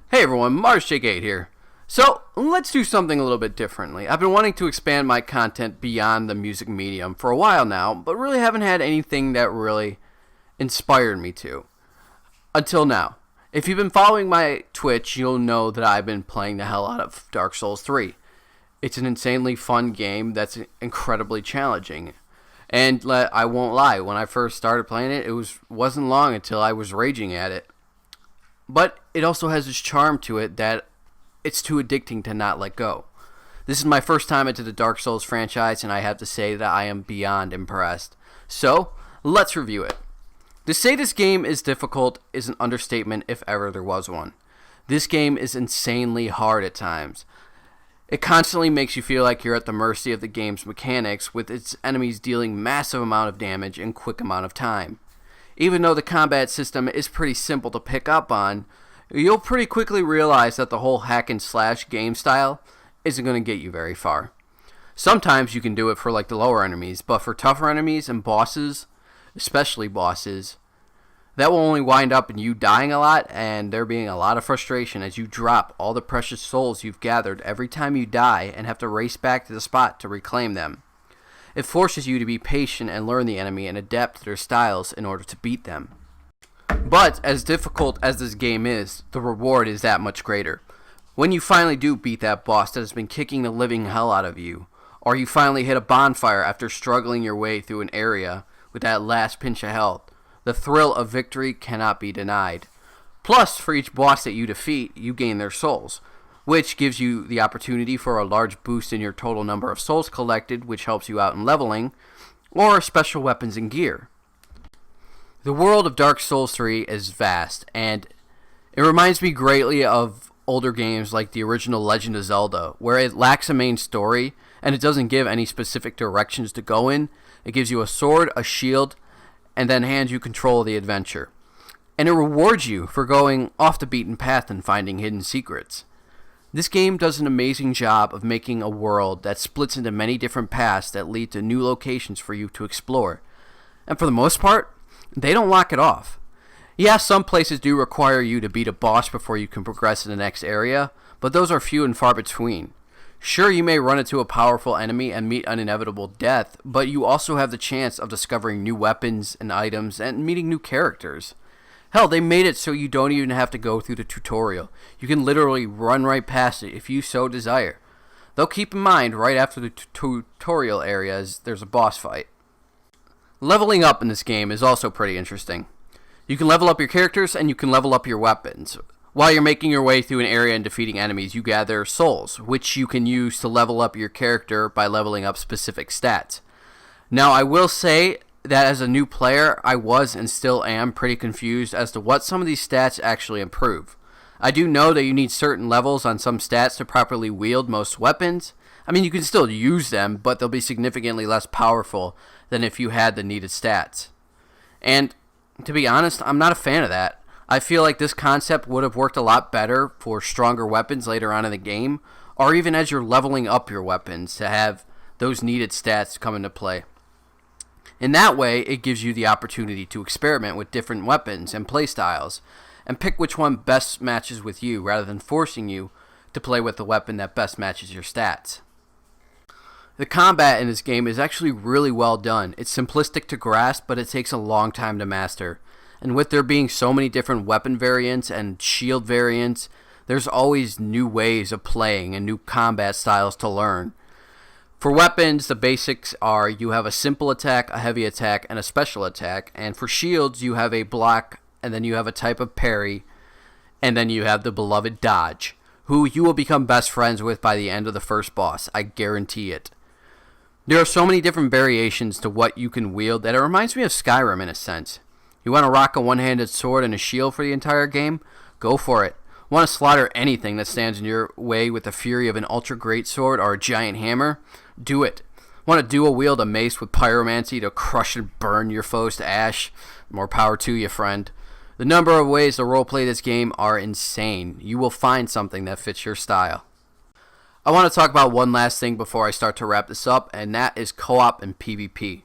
Hey everyone, MarsJake8 here. So, let's do something a little bit differently. I've been wanting to expand my content beyond the music medium for a while now, but really haven't had anything that really inspired me to. Until now. If you've been following my Twitch, you'll know that I've been playing the hell out of Dark Souls 3. It's an insanely fun game that's incredibly challenging. And I won't lie, when I first started playing it, wasn't long until I was raging at it. But it also has this charm to it that it's too addicting to not let go. This is my first time into the Dark Souls franchise, and I have to say that I am beyond impressed. So, let's review it. To say this game is difficult is an understatement if ever there was one. This game is insanely hard at times. It constantly makes you feel like you're at the mercy of the game's mechanics, with its enemies dealing massive amount of damage in quick amount of time. Even though the combat system is pretty simple to pick up on, you'll pretty quickly realize that the whole hack and slash game style isn't going to get you very far. Sometimes you can do it for like the lower enemies, but for tougher enemies and bosses, especially bosses, that will only wind up in you dying a lot and there being a lot of frustration as you drop all the precious souls you've gathered every time you die and have to race back to the spot to reclaim them. It forces you to be patient and learn the enemy and adapt to their styles in order to beat them. But as difficult as this game is, the reward is that much greater. When you finally do beat that boss that has been kicking the living hell out of you, or you finally hit a bonfire after struggling your way through an area with that last pinch of health, the thrill of victory cannot be denied. Plus, for each boss that you defeat, you gain their souls, which gives you the opportunity for a large boost in your total number of souls collected, which helps you out in leveling, or special weapons and gear. The world of Dark Souls 3 is vast, and it reminds me greatly of older games like the original Legend of Zelda, where it lacks a main story, and it doesn't give any specific directions to go in. It gives you a sword, a shield, and then hands you control of the adventure. And it rewards you for going off the beaten path and finding hidden secrets. This game does an amazing job of making a world that splits into many different paths that lead to new locations for you to explore. And for the most part, they don't lock it off. Yeah, some places do require you to beat a boss before you can progress to the next area, but those are few and far between. Sure, you may run into a powerful enemy and meet an inevitable death, but you also have the chance of discovering new weapons and items and meeting new characters. Hell, they made it so you don't even have to go through the tutorial. You can literally run right past it if you so desire. Though keep in mind, right after the tutorial areas, there's a boss fight. Leveling up in this game is also pretty interesting. You can level up your characters and you can level up your weapons. While you're making your way through an area and defeating enemies, you gather souls, which you can use to level up your character by leveling up specific stats. Now, I will say that as a new player, I was and still am pretty confused as to what some of these stats actually improve. I do know that you need certain levels on some stats to properly wield most weapons. I mean, you can still use them, but they'll be significantly less powerful than if you had the needed stats. And to be honest, I'm not a fan of that. I feel like this concept would have worked a lot better for stronger weapons later on in the game, or even as you're leveling up your weapons to have those needed stats come into play. In that way, it gives you the opportunity to experiment with different weapons and playstyles, and pick which one best matches with you, rather than forcing you to play with the weapon that best matches your stats. The combat in this game is actually really well done. It's simplistic to grasp, but it takes a long time to master. And with there being so many different weapon variants and shield variants, there's always new ways of playing and new combat styles to learn. For weapons, the basics are you have a simple attack, a heavy attack, and a special attack. And for shields, you have a block, and then you have a type of parry, and then you have the beloved dodge, who you will become best friends with by the end of the first boss. I guarantee it. There are so many different variations to what you can wield that it reminds me of Skyrim in a sense. You want to rock a one-handed sword and a shield for the entire game? Go for it. Want to slaughter anything that stands in your way with the fury of an ultra great sword or a giant hammer? Do it. Want to dual wield a mace with pyromancy to crush and burn your foes to ash? More power to you, friend. The number of ways to roleplay this game are insane. You will find something that fits your style. I want to talk about one last thing before I start to wrap this up, and that is co-op and PvP.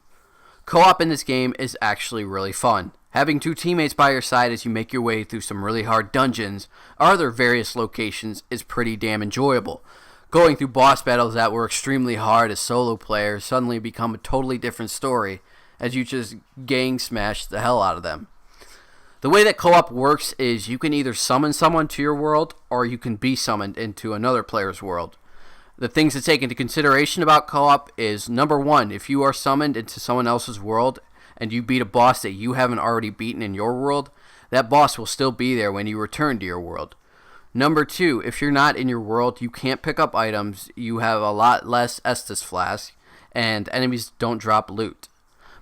Co-op in this game is actually really fun. Having two teammates by your side as you make your way through some really hard dungeons or other various locations is pretty damn enjoyable. Going through boss battles that were extremely hard as solo players suddenly become a totally different story as you just gang smash the hell out of them. The way that co-op works is you can either summon someone to your world or you can be summoned into another player's world. The things to take into consideration about co-op is, number one, if you are summoned into someone else's world and you beat a boss that you haven't already beaten in your world, that boss will still be there when you return to your world. Number two, if you're not in your world, you can't pick up items, you have a lot less Estus flask, and enemies don't drop loot.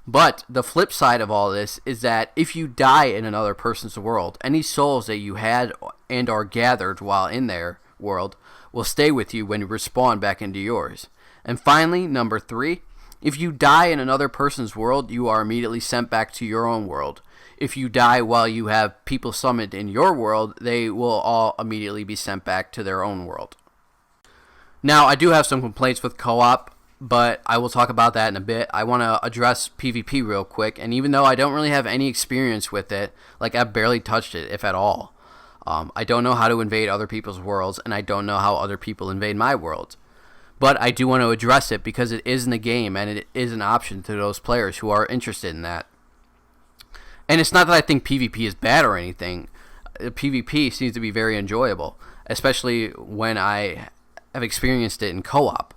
But the flip side of all this is that if you die in another person's world, any souls that you had and are gathered while in their world will stay with you when you respawn back into yours. And finally, number three, if you die in another person's world, you are immediately sent back to your own world. If you die while you have people summoned in your world, they will all immediately be sent back to their own world. Now, I do have some complaints with co-op, but I will talk about that in a bit. I want to address PvP real quick, and even though I don't really have any experience with it, like I've barely touched it, if at all, I don't know how to invade other people's worlds, and I don't know how other people invade my world. But I do want to address it because it is in the game, and it is an option to those players who are interested in that. And it's not that I think PvP is bad or anything. PvP seems to be very enjoyable, especially when I have experienced it in co-op.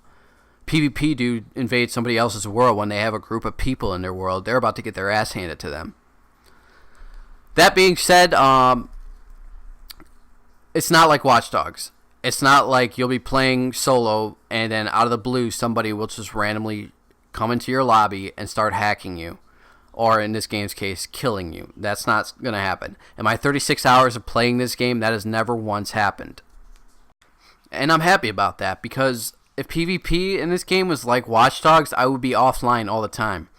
PvP do invade somebody else's world when they have a group of people in their world. They're about to get their ass handed to them. That being said, it's not like Watch Dogs. It's not like you'll be playing solo and then out of the blue somebody will just randomly come into your lobby and start hacking you. Or in this game's case, killing you. That's not going to happen. In my 36 hours of playing this game, that has never once happened. And I'm happy about that because if PvP in this game was like Watch Dogs, I would be offline all the time.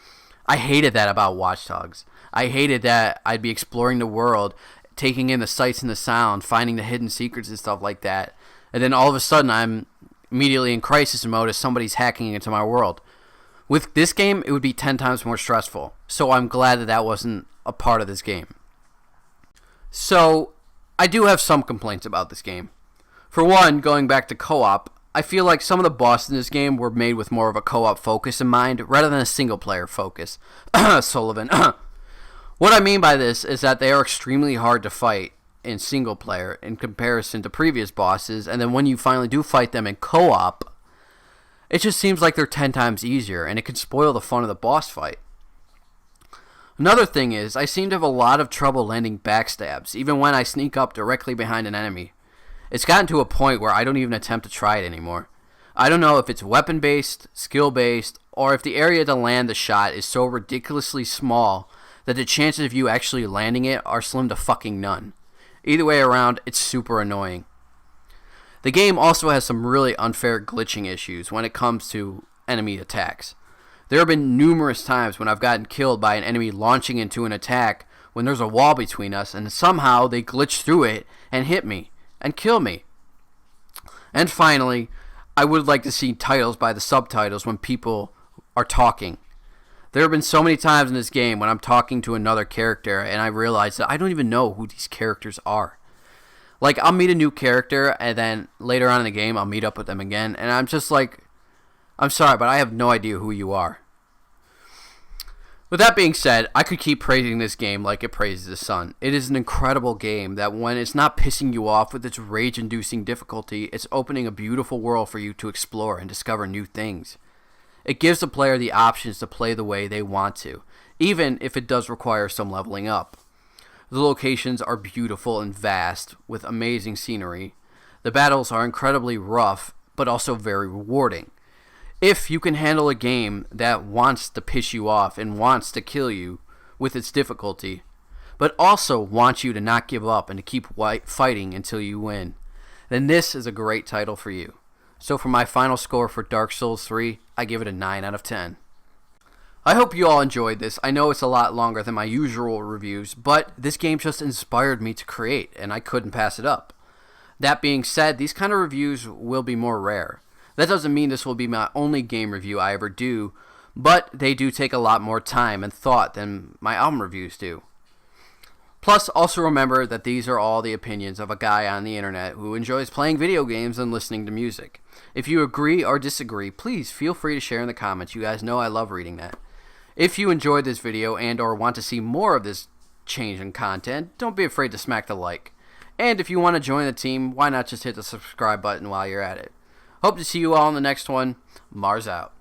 I hated that about Watch Dogs. I hated that I'd be exploring the world, taking in the sights and the sound, finding the hidden secrets and stuff like that. And then all of a sudden I'm immediately in crisis mode as somebody's hacking into my world. With this game, it would be 10 times more stressful. So I'm glad that that wasn't a part of this game. So I do have some complaints about this game. For one, going back to co-op, I feel like some of the bosses in this game were made with more of a co-op focus in mind rather than a single-player focus. Sullivan. What I mean by this is that they are extremely hard to fight in single-player in comparison to previous bosses, and then when you finally do fight them in co-op, it just seems like they're 10 times easier, and it can spoil the fun of the boss fight. Another thing is, I seem to have a lot of trouble landing backstabs, even when I sneak up directly behind an enemy. It's gotten to a point where I don't even attempt to try it anymore. I don't know if it's weapon-based, skill-based, or if the area to land the shot is so ridiculously small that the chances of you actually landing it are slim to fucking none. Either way around, it's super annoying. The game also has some really unfair glitching issues when it comes to enemy attacks. There have been numerous times when I've gotten killed by an enemy launching into an attack when there's a wall between us and somehow they glitch through it and hit me and kill me. And finally, I would like to see titles by the subtitles when people are talking. There have been so many times in this game when I'm talking to another character and I realize that I don't even know who these characters are. Like, I'll meet a new character, and then later on in the game, I'll meet up with them again, and I'm just like, I'm sorry, but I have no idea who you are. With that being said, I could keep praising this game like it praises the sun. It is an incredible game that when it's not pissing you off with its rage-inducing difficulty, it's opening a beautiful world for you to explore and discover new things. It gives the player the options to play the way they want to, even if it does require some leveling up. The locations are beautiful and vast, with amazing scenery. The battles are incredibly rough, but also very rewarding. If you can handle a game that wants to piss you off and wants to kill you with its difficulty, but also wants you to not give up and to keep fighting until you win, then this is a great title for you. So for my final score for Dark Souls 3, I give it a 9 out of 10. I hope you all enjoyed this. I know it's a lot longer than my usual reviews, but this game just inspired me to create, and I couldn't pass it up. That being said, these kind of reviews will be more rare. That doesn't mean this will be my only game review I ever do, but they do take a lot more time and thought than my album reviews do. Plus, also remember that these are all the opinions of a guy on the internet who enjoys playing video games and listening to music. If you agree or disagree, please feel free to share in the comments. You guys know I love reading that. If you enjoyed this video and or want to see more of this change in content, don't be afraid to smack the like. And if you want to join the team, why not just hit the subscribe button while you're at it. Hope to see you all in the next one. Mars out.